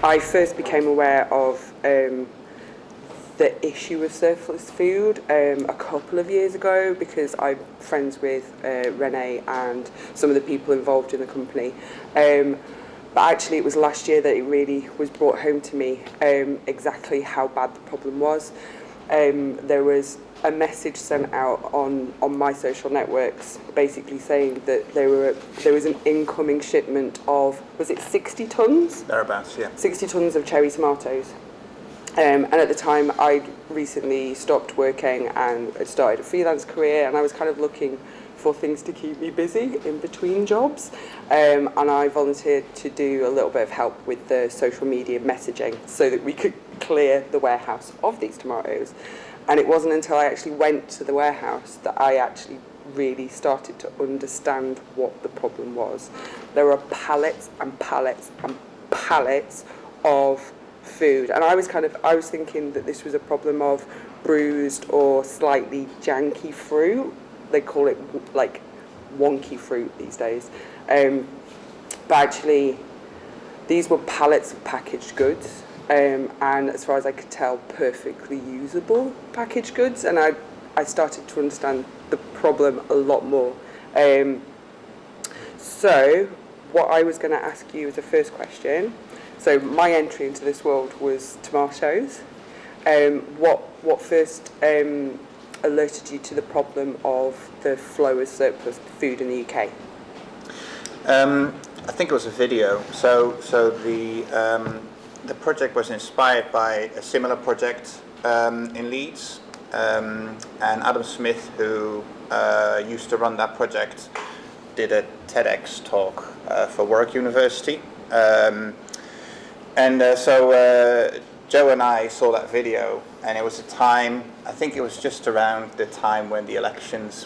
I first became aware of the issue of surplus food a couple of years ago, because I'm friends with Rene and some of the people involved in the company. But actually it was last year that it really was brought home to me exactly how bad the problem was. There was a message sent out on my social networks basically saying that there was an incoming shipment of, was it 60 tonnes? Thereabouts, yeah. 60 tonnes of cherry tomatoes. And at the time, I'd recently stopped working and had started a freelance career, and I was kind of looking for things to keep me busy in between jobs. And I volunteered to do a little bit of help with the social media messaging so that we could clear the warehouse of these tomatoes. And it wasn't until I actually went to the warehouse that I actually really started to understand what the problem was. There were pallets and pallets and pallets of food, and I was thinking that this was a problem of bruised or slightly janky fruit. They call it like wonky fruit these days, but actually these were pallets of packaged goods, and as far as I could tell, perfectly usable packaged goods. And I started to understand the problem a lot more. So what I was going to ask you as a first question, so my entry into this world was tomatoes. What first alerted you to the problem of the flow of surplus food in the UK? I think it was a video. So the project was inspired by a similar project in Leeds, and Adam Smith, who used to run that project, did a TEDx talk for Warwick University. So Joe and I saw that video, and it was a time, I think it was just around the time when the elections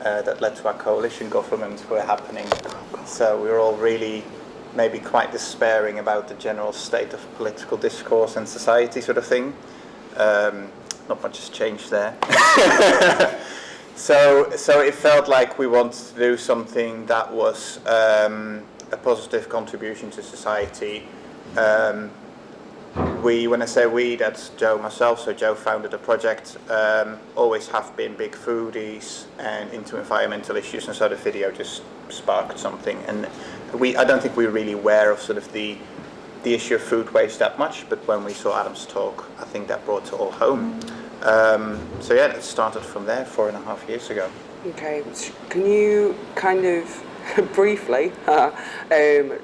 that led to our coalition government were happening. So we were all really maybe quite despairing about the general state of political discourse and society, sort of thing. Not much has changed there. So it felt like we wanted to do something that was a positive contribution to society. When I say we, that's Joe, myself. So Joe founded a project, always have been big foodies and into environmental issues, and so the video just sparked something. And I don't think we were really aware of sort of the issue of food waste that much, but when we saw Adam's talk, I think that brought it all home. So yeah, it started from there 4.5 years ago. Okay, can you kind of briefly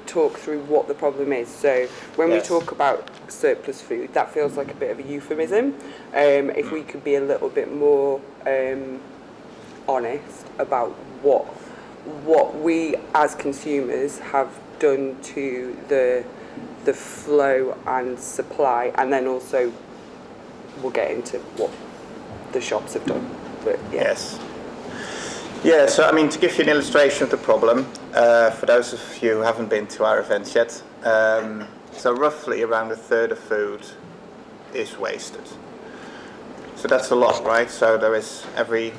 talk through what the problem is? So when we talk about surplus food, that feels like a bit of a euphemism. If we could be a little bit more honest about what we as consumers have done to the flow and supply, and then also we'll get into what the shops have done. But yeah. Yes. Yeah, so I mean, to give you an illustration of the problem, for those of you who haven't been to our events yet, so roughly around a third of food is wasted. So that's a lot, right? So there is every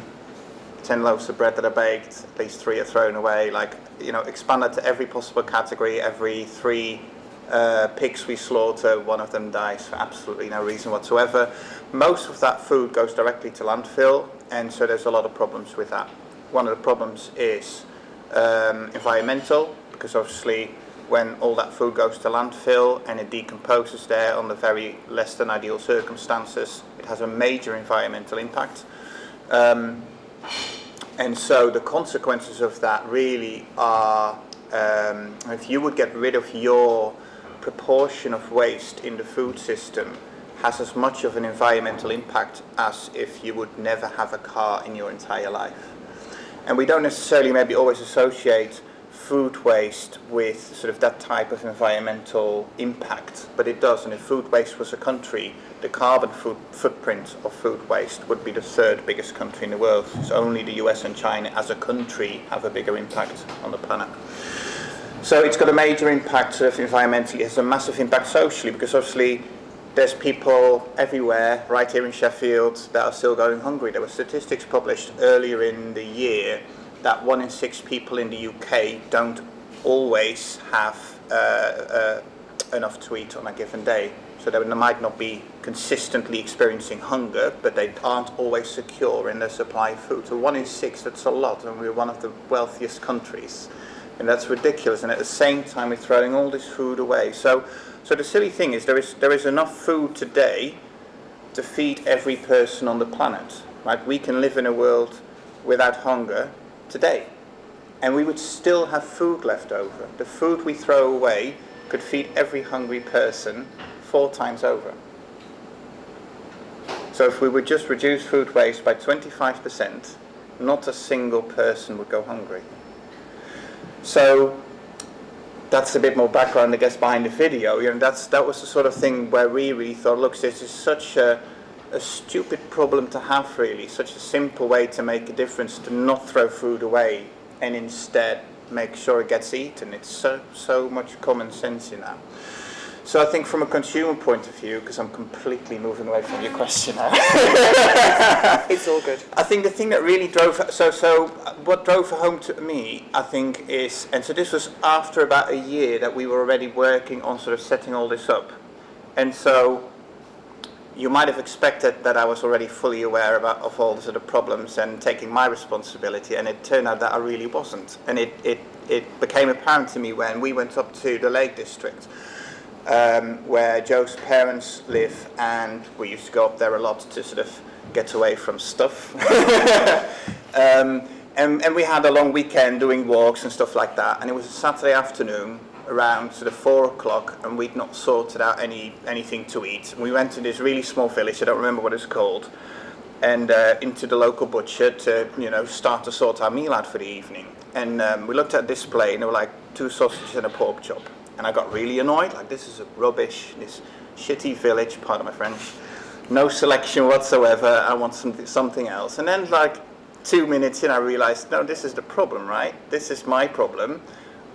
10 loaves of bread that are baked, at least 3 are thrown away. Like, expand that to every possible category. Every 3 pigs we slaughter, 1 of them dies for absolutely no reason whatsoever. Most of that food goes directly to landfill, and so there's a lot of problems with that. One of the problems is environmental, because obviously when all that food goes to landfill and it decomposes there under very less than ideal circumstances, it has a major environmental impact. And so the consequences of that really are, if you would get rid of your proportion of waste in the food system, has as much of an environmental impact as if you would never have a car in your entire life. And we don't necessarily maybe always associate food waste with sort of that type of environmental impact, but it does. And if food waste was a country, the carbon footprint of food waste would be the 3rd biggest country in the world. So only the US and China as a country have a bigger impact on the planet. So it's got a major impact sort of environmentally. It has a massive impact socially, because obviously there's people everywhere, right here in Sheffield, that are still going hungry. There were statistics published earlier in the year that 1 in 6 people in the UK don't always have enough to eat on a given day. So they might not be consistently experiencing hunger, but they aren't always secure in their supply of food. So 1 in 6, that's a lot, and we're one of the wealthiest countries. And that's ridiculous. And at the same time, we're throwing all this food away. So the silly thing is, there is enough food today to feed every person on the planet. Right? We can live in a world without hunger today, and we would still have food left over. The food we throw away could feed every hungry person 4 times over. So if we would just reduce food waste by 25%, not a single person would go hungry. So that's a bit more background, I guess, behind the video. That was the sort of thing where we really thought, look, this is such a stupid problem to have, really. Such a simple way to make a difference, to not throw food away and instead make sure it gets eaten. It's so much common sense in that. So I think from a consumer point of view, because I'm completely moving away from your question now. It's all good. I think the thing that really what drove home to me, I think, is, and so this was after about a year that we were already working on sort of setting all this up. And so you might have expected that I was already fully aware of all the sort of problems and taking my responsibility, and it turned out that I really wasn't. And it became apparent to me when we went up to the Lake District, where Joe's parents live, and we used to go up there a lot to sort of get away from stuff. And we had a long weekend doing walks and stuff like that, and it was a Saturday afternoon around sort of 4 o'clock, and we'd not sorted out anything to eat. And we went to this really small village, I don't remember what it's called, and into the local butcher to start to sort our meal out for the evening. And we looked at a display, and there were like 2 sausages and a pork chop. And I got really annoyed, like, this is rubbish, this shitty village, pardon my French, no selection whatsoever, I want something else. And then like 2 minutes in, I realized, no, this is the problem, right? This is my problem.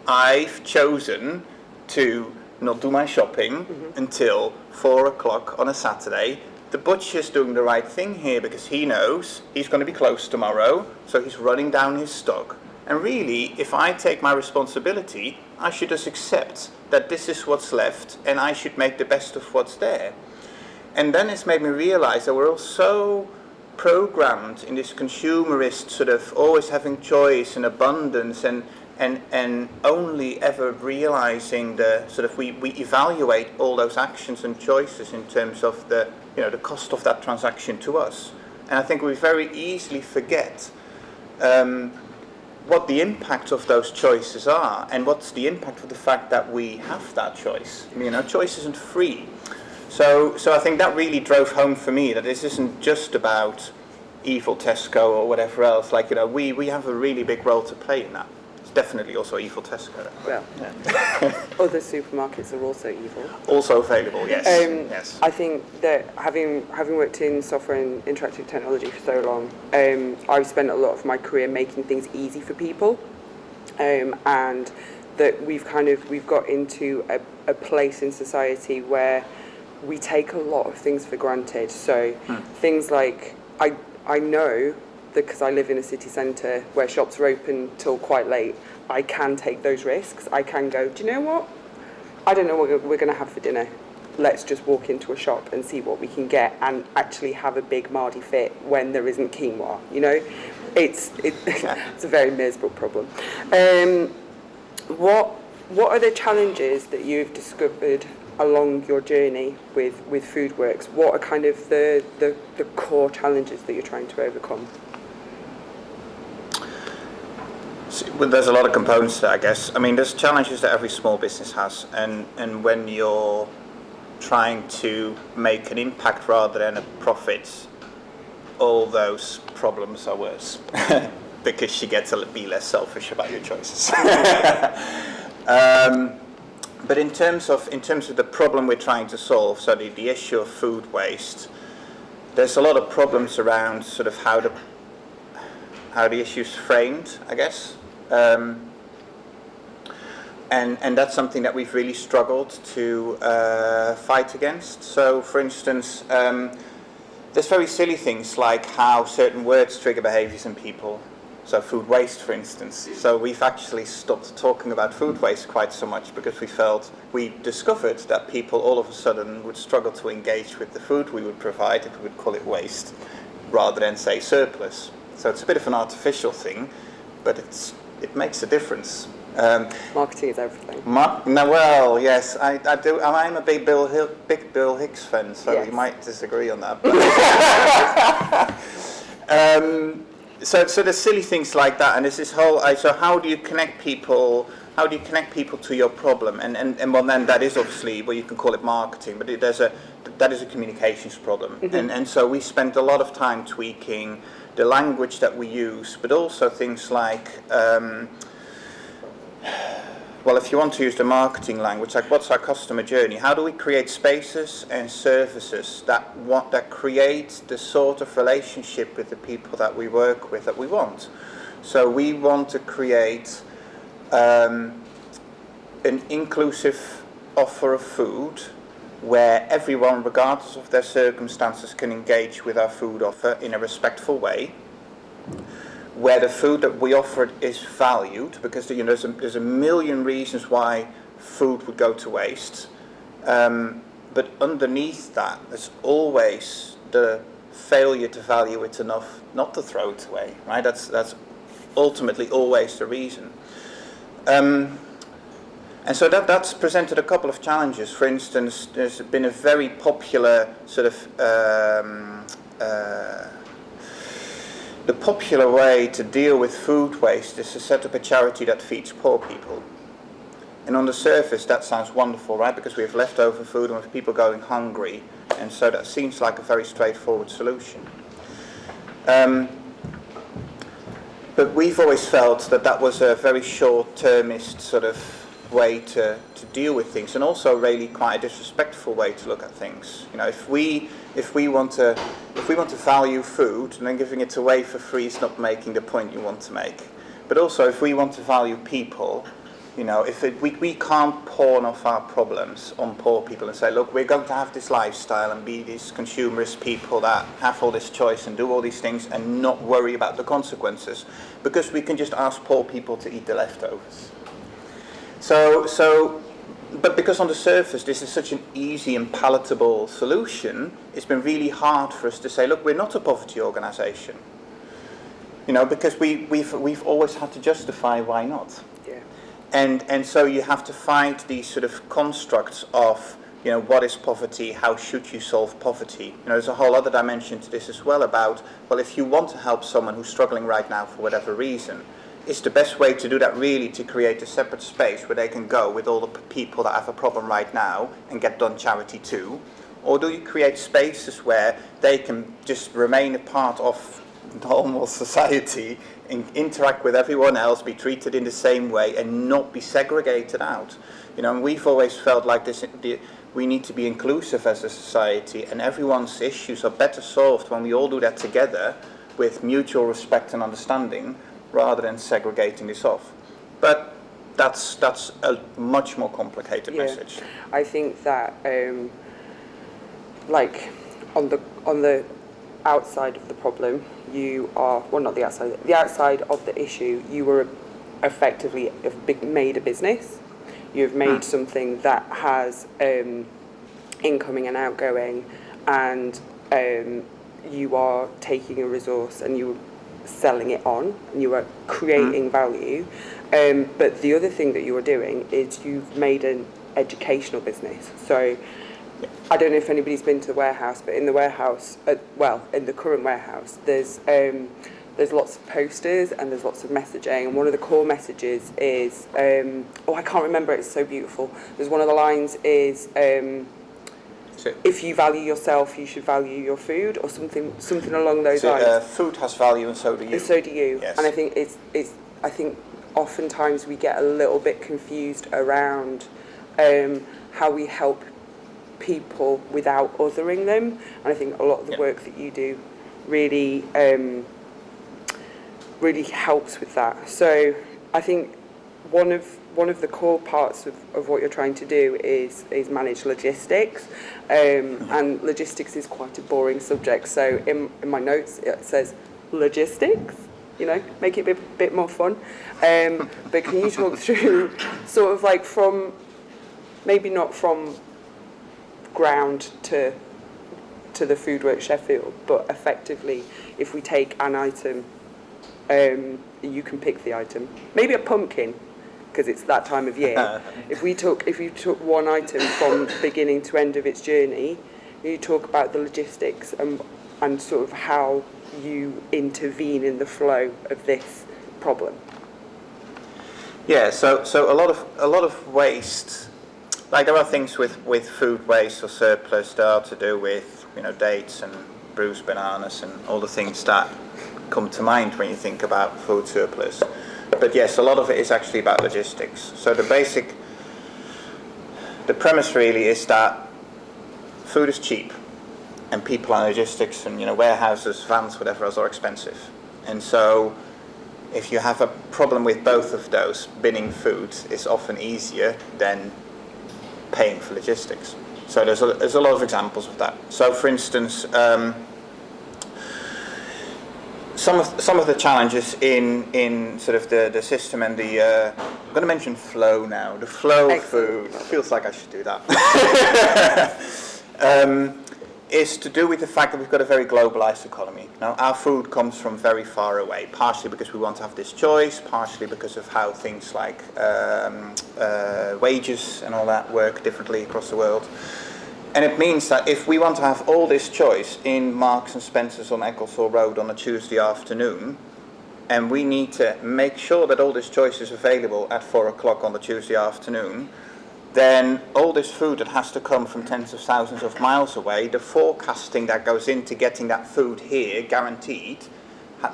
I've chosen to not do my shopping until 4 o'clock on a Saturday. The butcher's doing the right thing here because he knows he's going to be closed tomorrow, so he's running down his stock. And really, if I take my responsibility, I should just accept that this is what's left, and I should make the best of what's there. And then it's made me realize that we're all so programmed in this consumerist sort of always having choice and abundance, and only ever realizing the sort of we evaluate all those actions and choices in terms of the cost of that transaction to us. And I think we very easily forget what the impact of those choices are, and what's the impact of the fact that we have that choice. Choice isn't free. So I think that really drove home for me that this isn't just about evil Tesco or whatever else. Like, we have a really big role to play in that. It's definitely also evil Tesco. Well, yeah. Other supermarkets are also evil. Also available, yes. Yes. I think that having worked in software and interactive technology for so long, I've spent a lot of my career making things easy for people, and that we've got into a place in society where we take a lot of things for granted. So things like, I know that because I live in a city centre where shops are open till quite late, I can take those risks. I can go, do you know what? I don't know what we're going to have for dinner. Let's just walk into a shop and see what we can get, and actually have a big Mardi fit when there isn't quinoa. It's a very miserable problem. What are the challenges that you've discovered along your journey with FoodWorks? What are kind of the core challenges that you're trying to overcome? Well, there's a lot of components there, I guess. I mean, there's challenges that every small business has, and when you're trying to make an impact rather than a profit, all those problems are worse because you get to be less selfish about your choices. But in terms of the problem we're trying to solve, so the issue of food waste, there's a lot of problems around sort of how the issue's framed, I guess. And that's something that we've really struggled to fight against. So, for instance, there's very silly things like how certain words trigger behaviors in people. So food waste, for instance. So we've actually stopped talking about food waste quite so much because we discovered that people all of a sudden would struggle to engage with the food we would provide if we would call it waste, rather than say surplus. So it's a bit of an artificial thing, but it makes a difference. Marketing is everything. Well, yes, I do. I'm a big Bill Hicks fan, so Yes. we might disagree on that. So there's silly things like that, and there's this whole. So how do you connect people? How do you connect people to your problem? And well, then that is obviously, well, you can call it marketing, but that is a communications problem. Mm-hmm. And so we spent a lot of time tweaking the language that we use, but also things like. Well, if you want to use the marketing language, like what's our customer journey? How do we create spaces and services that create the sort of relationship with the people that we work with that we want? So we want to create an inclusive offer of food where everyone, regardless of their circumstances, can engage with our food offer in a respectful way, where the food that we offer is valued, because there's a million reasons why food would go to waste, but underneath that there's always the failure to value it enough not to throw it away, right? That's ultimately always the reason. And so that's presented a couple of challenges. For instance, there's been a very popular sort of the popular way to deal with food waste is to set up a charity that feeds poor people. And on the surface that sounds wonderful, right? Because we have leftover food and we have people going hungry, and so that seems like a very straightforward solution. But we've always felt that was a very short-termist sort of way to deal with things, and also really quite a disrespectful way to look at things. You know, if we want to value food, then giving it away for free is not making the point you want to make. But also, if we want to value people, you know, we can't pawn off our problems on poor people and say, look, we're going to have this lifestyle and be these consumerist people that have all this choice and do all these things and not worry about the consequences, because we can just ask poor people to eat the leftovers. But because on the surface this is such an easy and palatable solution, it's been really hard for us to say, look, we're not a poverty organisation. You know, because we've always had to justify why not. Yeah. And so you have to find these sort of constructs of, you know, what is poverty, how should you solve poverty? You know, there's a whole other dimension to this as well about, well, if you want to help someone who's struggling right now for whatever reason, is the best way to do that really to create a separate space where they can go with all the people that have a problem right now and get done charity too? Or do you create spaces where they can just remain a part of normal society and interact with everyone else, be treated in the same way and not be segregated out? You know, and we've always felt like this, we need to be inclusive as a society, and everyone's issues are better solved when we all do that together with mutual respect and understanding, rather than segregating this off. But that's a much more complicated message. I think that like on the outside of the problem, you are, well, not the outside of the issue, you were effectively made a business. You've made something that has incoming and outgoing, and you are taking a resource and you selling it on, and you are creating value. But the other thing that you are doing is you've made an educational business. So I don't know if anybody's been to the warehouse, but in the warehouse, in the current warehouse, there's lots of posters and there's lots of messaging, and one of the core messages is, I can't remember, it's so beautiful. There's one of the lines is, if you value yourself, you should value your food, or something along those lines. Food has value, and so do you. And so do you. Yes. And I think I think oftentimes we get a little bit confused around how we help people without othering them. And I think a lot of the work that you do really really helps with that. So I think one of the core parts of what you're trying to do is manage logistics, and logistics is quite a boring subject. So in my notes it says logistics. you know, make it a bit more fun. But can you talk through sort of like from, maybe not from ground to the Foodworks Sheffield, but effectively, if we take an item, you can pick the item, maybe a pumpkin, because it's that time of year. If you took one item from beginning to end of its journey, you talk about the logistics and sort of how you intervene in the flow of this problem. Yeah, so a lot of waste, like there are things with food waste or surplus that are to do with, you know, dates and bruised bananas and all the things that come to mind when you think about food surplus. But yes, a lot of it is actually about logistics. So the premise really is that food is cheap, and people and logistics and, you know, warehouses, vans, whatever else are expensive. And so if you have a problem with both of those, binning food is often easier than paying for logistics. So there's a lot of examples of that. So for instance, some of the challenges in sort of the system and the I'm going to mention flow now. The flow of food, feels like I should do that. Is to do with the fact that we've got a very globalized economy. Now, our food comes from very far away, partially because we want to have this choice, partially because of how things like wages and all that work differently across the world. And it means that if we want to have all this choice in Marks and Spencer's on Ecclesall Road on a Tuesday afternoon, and we need to make sure that all this choice is available at 4 o'clock on the Tuesday afternoon, then all this food that has to come from tens of thousands of miles away, the forecasting that goes into getting that food here, guaranteed,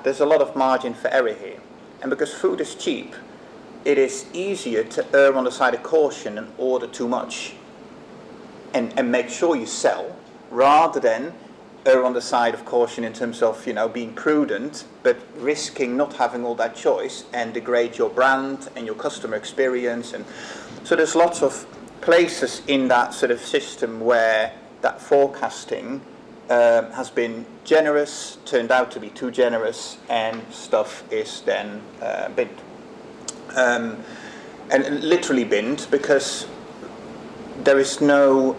there's a lot of margin for error here. And because food is cheap, it is easier to err on the side of caution and order too much and make sure you sell, rather than err on the side of caution in terms of, you know, being prudent, but risking not having all that choice and degrade your brand and your customer experience. And so there's lots of places in that sort of system where that forecasting has been generous, turned out to be too generous, and stuff is then binned. And literally binned because there is no...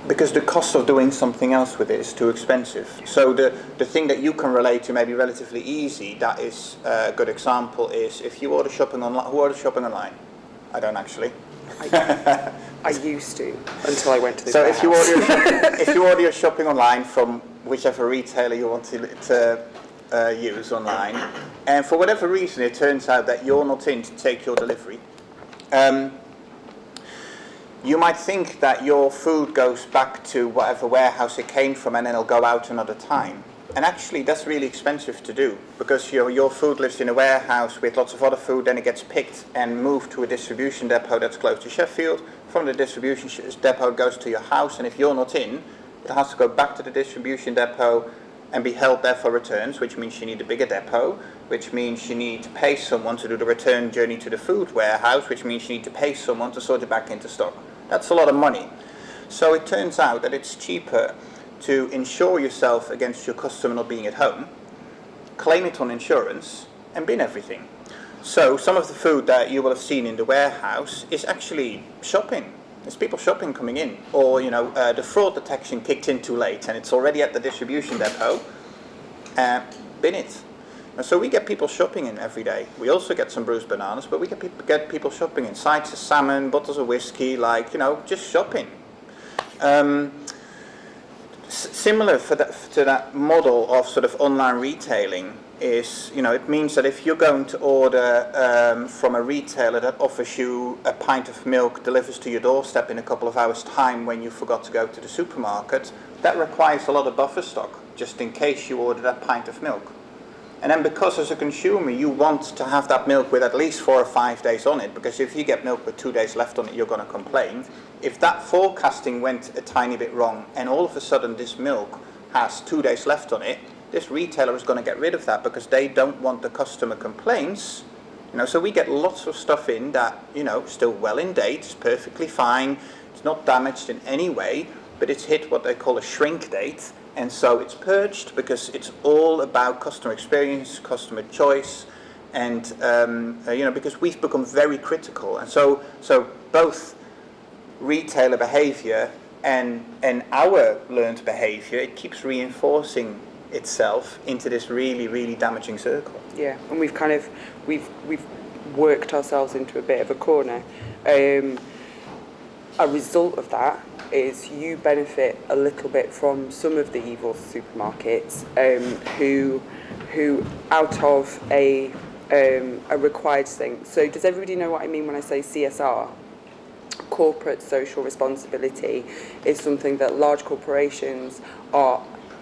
because the cost of doing something else with it is too expensive. So the thing that you can relate to maybe relatively easy, that is a good example, is if you order shopping online. Who orders shopping online? I don't actually. I used to, until I went to this So warehouse. if you order your shopping online from whichever retailer you want to use online, and for whatever reason it turns out that you're not in to take your delivery, you might think that your food goes back to whatever warehouse it came from and then it'll go out another time. And actually that's really expensive to do, because your food lives in a warehouse with lots of other food, then it gets picked and moved to a distribution depot that's close to Sheffield. From the distribution depot it goes to your house, and if you're not in, it has to go back to the distribution depot and be held there for returns, which means you need a bigger depot, which means you need to pay someone to do the return journey to the food warehouse, which means you need to pay someone to sort it back into stock. That's a lot of money. So it turns out that it's cheaper to insure yourself against your customer not being at home, claim it on insurance, and bin everything. So some of the food that you will have seen in the warehouse is actually shopping. There's people shopping coming in, or the fraud detection kicked in too late and it's already at the distribution depot. Bin it. And so we get people shopping in every day. We also get some bruised bananas, but we get people shopping in sides of salmon, bottles of whiskey, just shopping. Similar to that model of sort of online retailing is, it means that if you're going to order from a retailer that offers you a pint of milk, delivers to your doorstep in a couple of hours' time when you forgot to go to the supermarket, that requires a lot of buffer stock, just in case you order that pint of milk. And then because as a consumer you want to have that milk with at least 4 or 5 days on it, because if you get milk with 2 days left on it, you're going to complain. If that forecasting went a tiny bit wrong and all of a sudden this milk has 2 days left on it, this retailer is going to get rid of that because they don't want the customer complaints. So we get lots of stuff in that, still well in date, it's perfectly fine, it's not damaged in any way, but it's hit what they call a shrink date, and so it's purged because it's all about customer experience, customer choice, and because we've become very critical, and so both retailer behavior and our learned behavior, it keeps reinforcing itself into this really, really damaging circle. Yeah, and we've worked ourselves into a bit of a corner. A result of that is you benefit a little bit from some of the evil supermarkets who out of a required thing. So does everybody know what I mean when I say CSR? Corporate social responsibility is something that large corporations are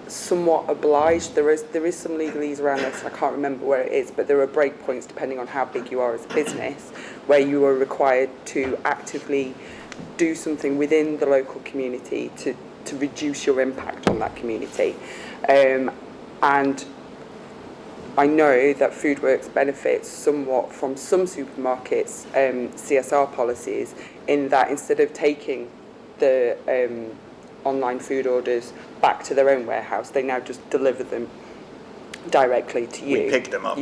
somewhat obliged. There is some legalese around this. I can't remember where it is, but there are breakpoints depending on how big you are as a business, where you are required to actively do something within the local community to reduce your impact on that community. And I know that Foodworks benefits somewhat from some supermarkets' CSR policies, in that instead of taking the online food orders back to their own warehouse, they now just deliver them directly to you. We pick them up.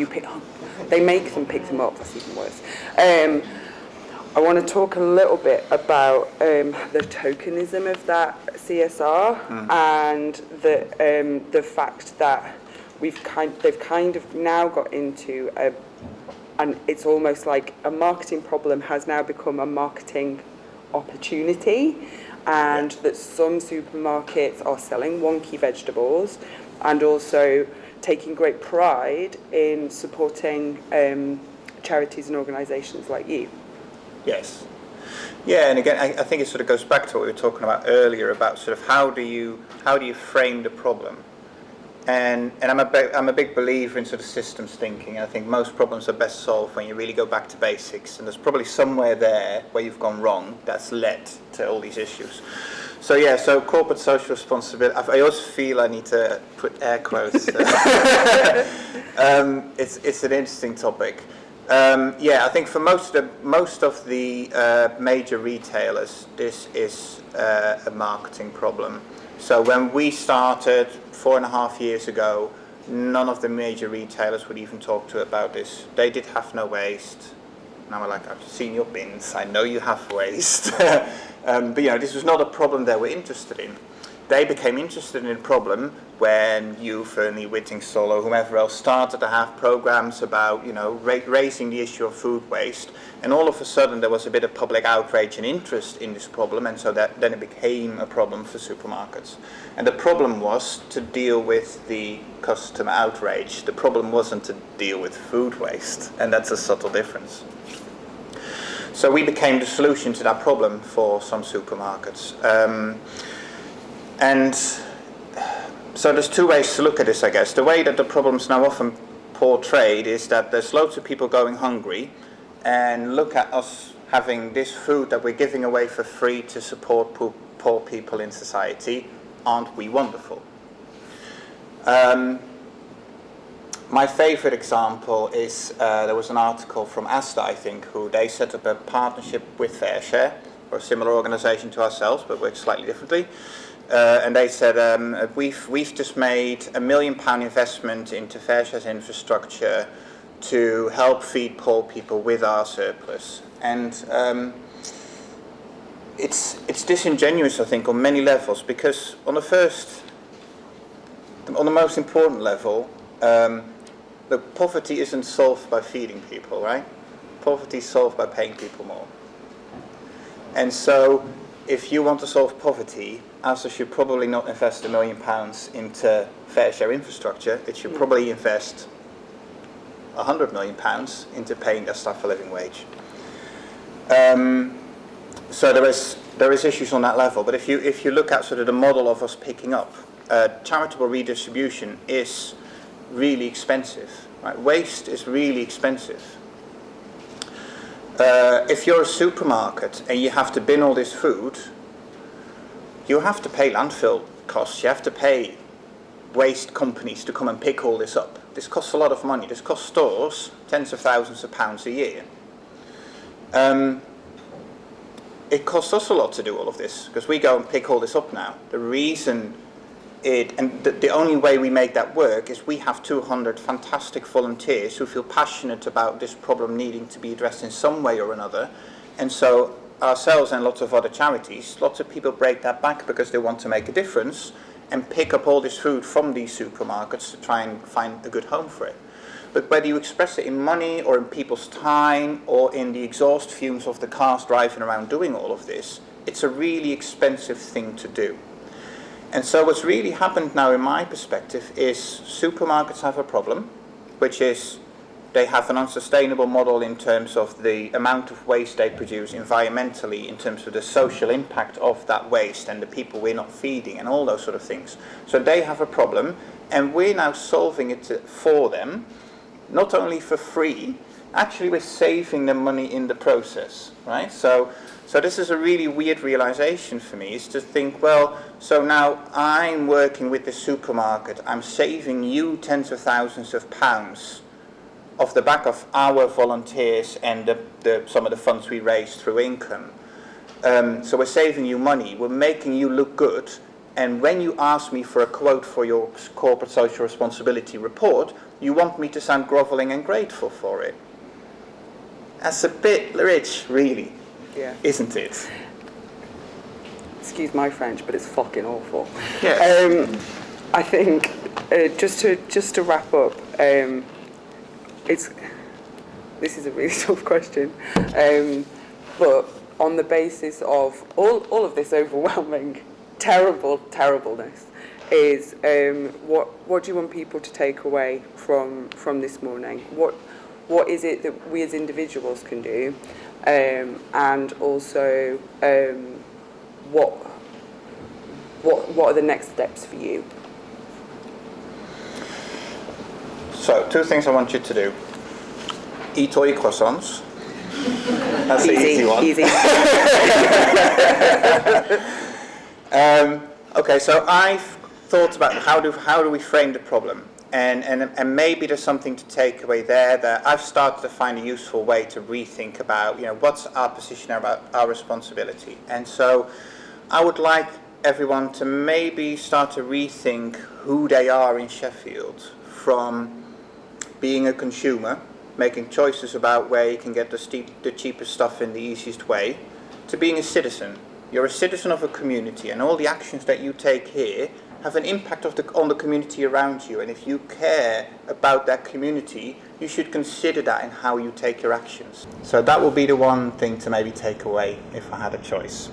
They make them pick them up. That's even worse. I want to talk a little bit about the tokenism of that CSR and the fact that they've kind of now got into and it's almost like a marketing problem has now become a marketing opportunity, and that some supermarkets are selling wonky vegetables and also taking great pride in supporting charities and organisations like you. Yes. Yeah, and again, I think it sort of goes back to what we were talking about earlier about sort of how do you frame the problem. And I'm a big believer in sort of systems thinking. I think most problems are best solved when you really go back to basics, and there's probably somewhere there where you've gone wrong that's led to all these issues. So yeah, so corporate social responsibility. I also feel I need to put air quotes. It's an interesting topic. I think for most of the major retailers, this is a marketing problem. So when we started 4.5 years ago, none of the major retailers would even talk to about this. They did have no waste. Now we're like, I've seen your bins, I know you have waste. But this was not a problem they were interested in. They became interested in the problem when you, Fernie, Whittingstall, or whomever else started to have programs about, raising the issue of food waste. And all of a sudden there was a bit of public outrage and interest in this problem, and so then it became a problem for supermarkets. And the problem was to deal with the customer outrage. The problem wasn't to deal with food waste, and that's a subtle difference. So we became the solution to that problem for some supermarkets. And so there's two ways to look at this, I guess. The way that the problem's now often portrayed is that there's loads of people going hungry, and look at us having this food that we're giving away for free to support poor people in society. Aren't we wonderful? My favorite example is there was an article from Asda, I think, who they set up a partnership with FareShare, or a similar organisation to ourselves, but works slightly differently. And they said, we've just made £1 million investment into FareShare's infrastructure to help feed poor people with our surplus. And it's disingenuous, I think, on many levels, because on the most important level, the poverty isn't solved by feeding people, right? Poverty is solved by paying people more. And so, if you want to solve poverty, ASDA should probably not invest £1 million into FareShare infrastructure. It should probably invest £100 million into paying their staff a living wage. So there is issues on that level. But if you look at sort of the model of us picking up, charitable redistribution is really expensive. Right? Waste is really expensive. If you're a supermarket and you have to bin all this food, you have to pay landfill costs. You have to pay waste companies to come and pick all this up. This costs a lot of money. This costs stores tens of thousands of pounds a year. it costs us a lot to do all of this, because we go and pick all this up now. The reason the only way we make that work is we have 200 fantastic volunteers who feel passionate about this problem needing to be addressed in some way or another. And so ourselves and lots of other charities, lots of people break that back because they want to make a difference and pick up all this food from these supermarkets to try and find a good home for it. But whether you express it in money or in people's time or in the exhaust fumes of the cars driving around doing all of this, it's a really expensive thing to do. And so what's really happened now in my perspective is supermarkets have a problem, which is they have an unsustainable model in terms of the amount of waste they produce environmentally, in terms of the social impact of that waste and the people we're not feeding and all those sort of things. So they have a problem, and we're now solving it for them, not only for free, actually we're saving them money in the process, right? So this is a really weird realization for me, is to think, well, so now I'm working with the supermarket, I'm saving you tens of thousands of pounds off the back of our volunteers and some of the funds we raise through income. So we're saving you money, we're making you look good, and when you ask me for a quote for your corporate social responsibility report, you want me to sound grovelling and grateful for it. That's a bit rich, really. Yeah. Isn't it? Excuse my French, but it's fucking awful. Yes. I think just to wrap up, this is a really tough question, but on the basis of all of this overwhelming terribleness, is what do you want people to take away from this morning? What is it that we as individuals can do? And also, what are the next steps for you? So, 2 things I want you to do. Eat all your croissants. That's the easy one. Easy. Okay, so I've thought about how do we frame the problem. And maybe there's something to take away there that I've started to find a useful way to rethink about, what's our position about our responsibility. And so I would like everyone to maybe start to rethink who they are in Sheffield, from being a consumer, making choices about where you can get the cheapest stuff in the easiest way, to being a citizen. You're a citizen of a community, and all the actions that you take here have an impact on the community around you, and if you care about that community, you should consider that in how you take your actions. So that would be the one thing to maybe take away if I had a choice.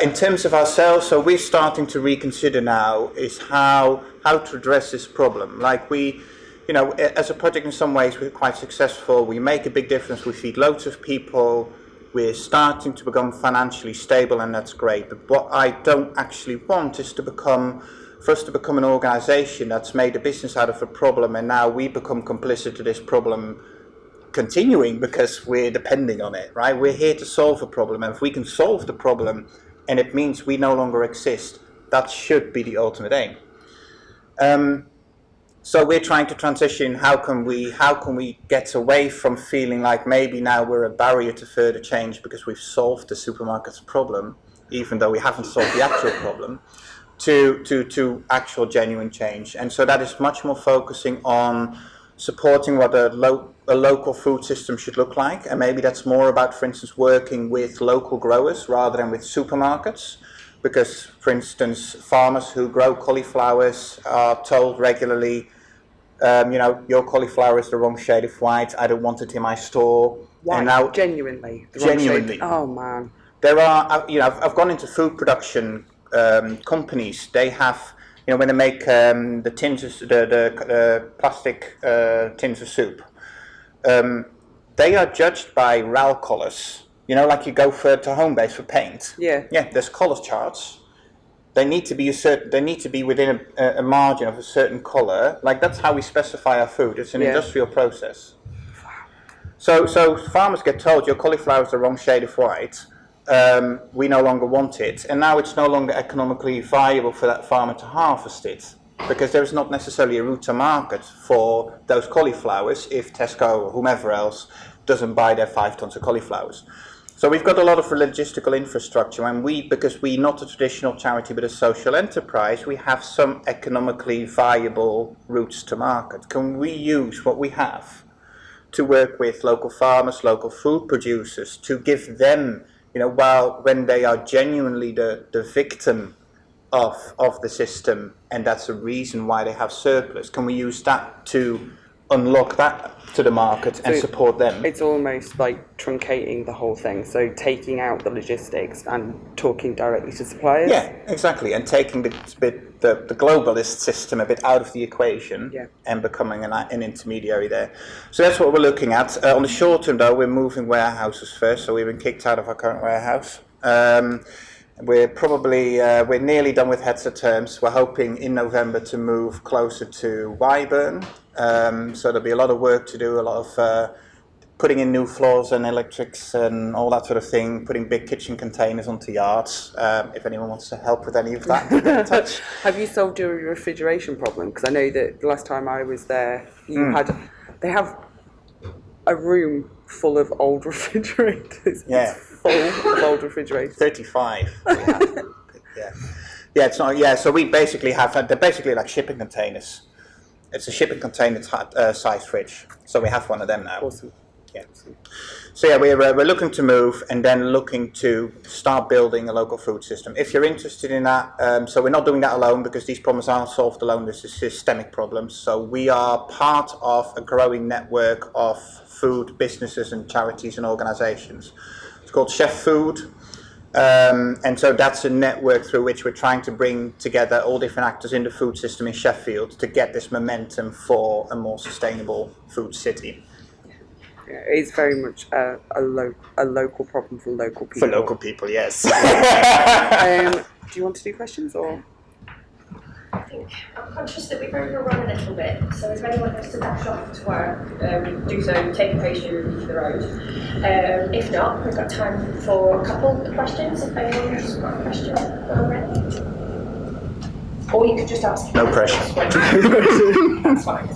In terms of ourselves, so we're starting to reconsider now is how to address this problem. Like as a project in some ways we're quite successful, we make a big difference, we feed loads of people, we're starting to become financially stable, and that's great. But what I don't actually want is for us to become an organisation that's made a business out of a problem, and now we become complicit to this problem continuing because we're depending on it, right? We're here to solve a problem, and if we can solve the problem and it means we no longer exist, that should be the ultimate aim. So we're trying to transition. How can we get away from feeling like maybe now we're a barrier to further change because we've solved the supermarket's problem, even though we haven't solved the actual problem, to actual genuine change. And so that is much more focusing on supporting what a local food system should look like, and maybe that's more about, for instance, working with local growers rather than with supermarkets. Because, for instance, farmers who grow cauliflowers are told regularly, your cauliflower is the wrong shade of white, I don't want it in my store. Why? And now, Genuinely. Oh man. There are, I've gone into food production companies. They have, when they make the tins of the plastic tins of soup, they are judged by RAL colours. Like you go to home base for paint. Yeah. Yeah, there's colour charts. They need to be within a margin of a certain colour. Like that's how we specify our food. It's an industrial process. So farmers get told your cauliflower is the wrong shade of white. We no longer want it, and now it's no longer economically viable for that farmer to harvest it, because there is not necessarily a route to market for those cauliflowers if Tesco or whomever else doesn't buy their 5 tons of cauliflowers. So we've got a lot of logistical infrastructure, and because we're not a traditional charity but a social enterprise, we have some economically viable routes to market. Can we use what we have to work with local farmers, local food producers, to give them, when they are genuinely the victim of the system, and that's the reason why they have surplus, can we use that to unlock that to the market and support them? It's almost like truncating the whole thing, so taking out the logistics and talking directly to suppliers. Yeah, exactly, and taking the globalist system a bit out of the equation, and becoming an intermediary there. So that's what we're looking at. On the short term, though, we're moving warehouses first, so we've been kicked out of our current warehouse. We're nearly done with heads of terms. We're hoping in November to move closer to Wyburn. So there'll be a lot of work to do, a lot of putting in new floors and electrics and all that sort of thing, putting big kitchen containers onto yards. If anyone wants to help with any of that, get in touch. Have you solved your refrigeration problem? Because I know that the last time I was there, they have a room full of old refrigerators. Yeah. Full of old refrigerators. 35. Yeah, it's not. Yeah, so we basically they're basically like shipping containers. It's a shipping container size fridge. So we have one of them now. Awesome. Yeah. So yeah, we're looking to move and then looking to start building a local food system. If you're interested in that, so we're not doing that alone because these problems aren't solved alone. This is systemic problems. So we are part of a growing network of food businesses and charities and organisations. It's called Chef Food. And so that's a network through which we're trying to bring together all different actors in the food system in Sheffield to get this momentum for a more sustainable food city. Yeah, it's very much a local problem for local people. For local people, yes. Do you want to do questions or? I think I'm conscious that we've overrun a little bit, so if anyone wants to dash off to work, do so, take a pastry and leave the road. If not, we've got time for a couple of questions, if anyone's got a question already. Or you could just ask. No pressure. That's fine.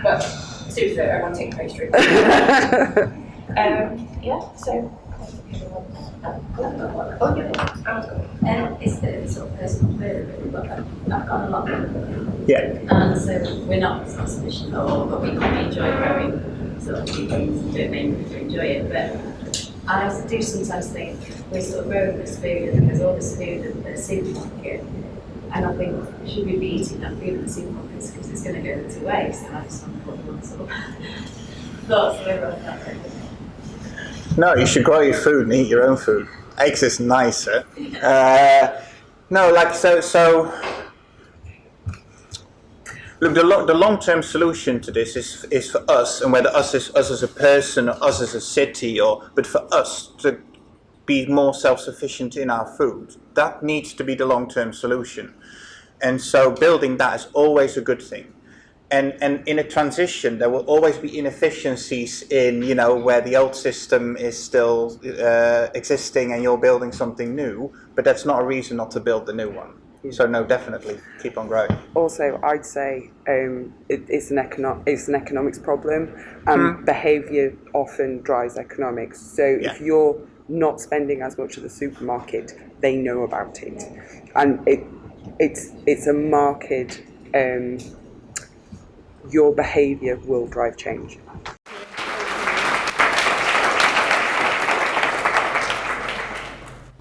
But seriously, everyone take a pastry. Yeah, so. It's a bit of a sort of personal query, really, but I've got a lot of them. Yeah. And so we're not sort of sufficient at all, but we quite enjoy growing sort of new things and do it mainly to enjoy it. But I do sometimes think we're sort of growing this food and there's all this food at the supermarket. And I think, should we be eating that food at the supermarkets because it's going to go to waste? And I just wonder what sort of thoughts are on that. No, you should grow your food and eat your own food. Eggs is nicer. No, like so. Look, the long-term solution to this is for us, and whether us as a person, or us as a city, but for us to be more self-sufficient in our food. That needs to be the long-term solution, and so building that is always a good thing. And in a transition, there will always be inefficiencies in, where the old system is still existing and you're building something new, but that's not a reason not to build the new one. So no, definitely keep on growing. Also, I'd say it's an economics problem, and behaviour often drives economics. So if you're not spending as much at the supermarket, they know about it, and it's a market. Your behaviour will drive change.